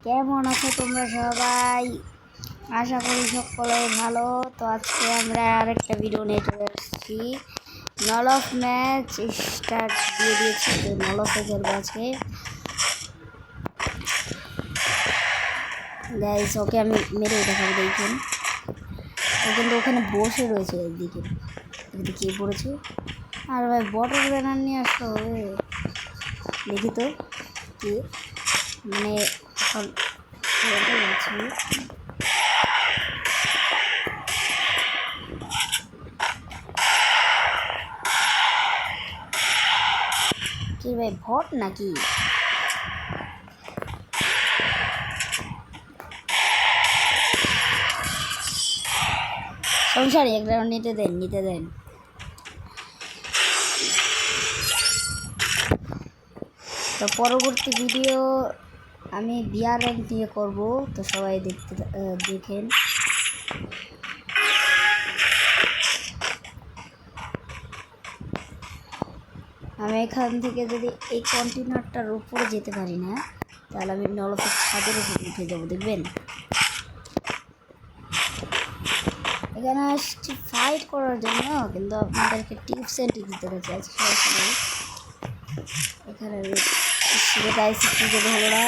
কেমন আছো তোমরা সবাই? আশা করি সকলে ভালো। তো আজকে আমরা আরেকটা ভিডিও নিয়ে চলে আসছি। নল অফ ম্যাচ স্টার্ট দিয়ে দিয়েছি, তো নল অফে খেলবে আজকে। গাইস ওকে আমি মেরে দেখাবো, দেখুন ও কিন্তু ওখানে বসে রয়েছে। এদিকে এদিকে পড়েছে। আর ভাই বটল ব্যানার নিয়ে আসতে হবে। দেখি তো কি মানে এখন আছে। কি ভাই ভট নাকি? সংসারী এক রাউন্ড নিতে দেন। তো পরবর্তী ভিডিও আমি বিয়ার র্যাঙ্ক দিয়ে করবো, তো সবাই দেখেন। আমি এখান থেকে যদি এই কন্টেনারটার উপরে যেতে পারি না, তাহলে আমি নলফের ছাদের উপর উঠে যাবো, দেখবেন। এখানে আসছি ফাইট করার জন্য, কিন্তু আপনাদেরকে টিপস এন্ড ট্রিক্স দিতে গেছি আজকে সবাই। এখানে কি যদি হলো না।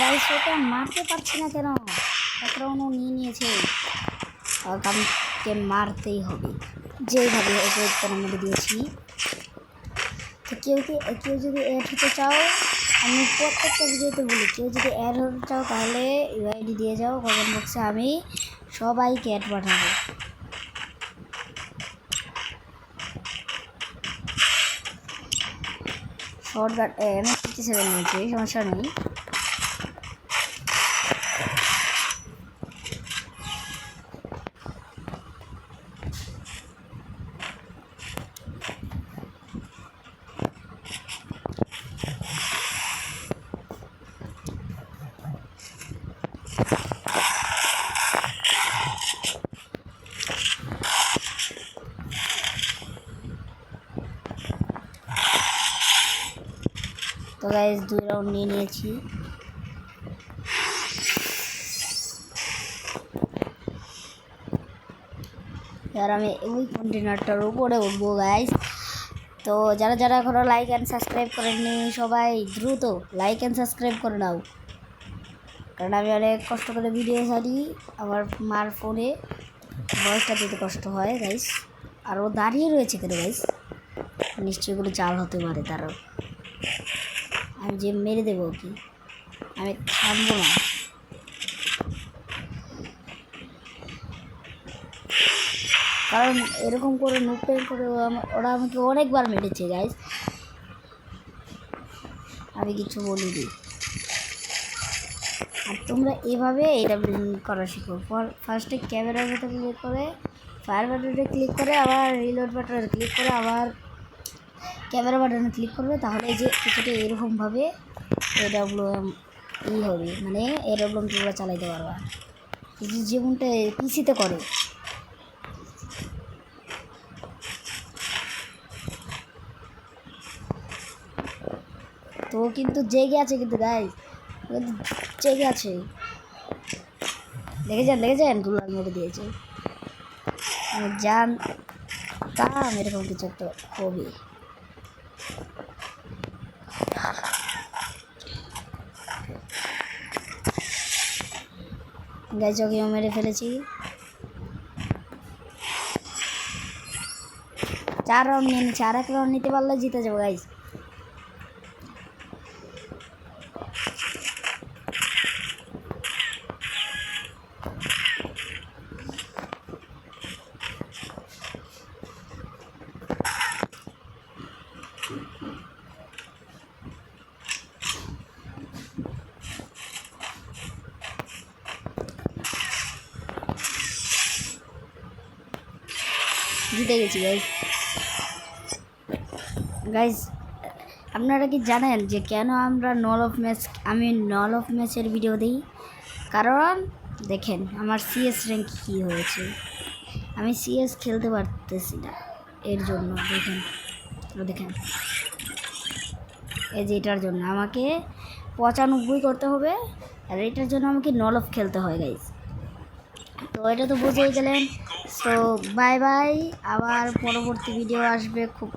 গাইস ওকে মারতে পারছি না কেন? এক রাউন্ড নিয়ে নিয়েছে, আমাকে মারতেই হবে যেভাবে ওকে মেরে দিয়েছি। তো কেউ যদি অ্যাড হতে চাও, আমি প্রত্যেকটা ভিডিওতে বলি, কেউ যদি অ্যাড হতে চাও তাহলে ইউআইডি দিয়ে যাও কমেন্ট বক্সে, আমি সবাইকে অ্যাড পাঠাবো। শর্ট গান আমি 57 নিয়েছি, সমস্যা নেই। তো গাইস 2 রাউন্ড নিয়ে নিয়েছি। এবার আমি ওই কন্টেনারটার উপরে উঠবো গাইস। তো যারা এখনো লাইক অ্যান্ড সাবস্ক্রাইব করেননি, সবাই দ্রুত লাইক অ্যান্ড সাবস্ক্রাইব করে নাও, কারণ আমি অনেক কষ্ট করে ভিডিও ছাড়ি। আমার মার ফোনে ভয়েসটা দিতে কষ্ট হয় গাইস। আর ও দাঁড়িয়ে রয়েছে কেন গাইস? নিশ্চয়ই কোনো চাল হতে পারে তারও। আমি যে মেরে দেবো কি, আমি থামবো না। কারণ এরকম করে নুপেল করে ওরা আমাকে অনেকবার মেরেছে গাইস, আমি কিছু বলিনি। আর তোমরা এভাবে এটা করা শিখো। ফার্স্টে ক্যামেরার বাটনে ক্লিক করে, ফায়ার বাটনে ক্লিক করে, আবার রিলোড বাটনে ক্লিক করে, আবার ক্যামেরা বাটনে ক্লিক করবে, তাহলে এই যে কিছুটা এরকমভাবে এডব্লিউএম হবে, মানে এডব্লিউএম তোমরা চালাইতে পারবা, যেমনটা পিসিতে করে। তো কিন্তু জেগে আছে কিন্তু গাইস, কিন্তু জেগে আছে। দেখেছেন গুলার মেরে দিয়েছে। আমি জানতাম এরকম কিছু একটা হবে। গাইস ওকে মেরে ফেলেছি। 4 রাউন্ড নিয়ে নিচ্ছি, আর 1 রাউন্ড নিতে পারলে জিতে যাবো গাইস। জিতে গেছি গাইজ। গাইজ আপনারা কি জানেন যে কেন আমরা আমি নল অফ ম্যাচের ভিডিও দিই? কারণ দেখেন আমার সিএস র্যাঙ্ক কী হয়েছে, আমি সিএস খেলতে পারতেছি না, এর জন্য দেখেন এই যে এটার জন্য আমাকে 95 করতে হবে, আর এটার জন্য আমাকে নল অফ খেলতে হয় গাইজ। তো এটা তো বুঝেই গেলেন। সো বাই বাই, আবার পরবর্তী ভিডিও আসবে খুব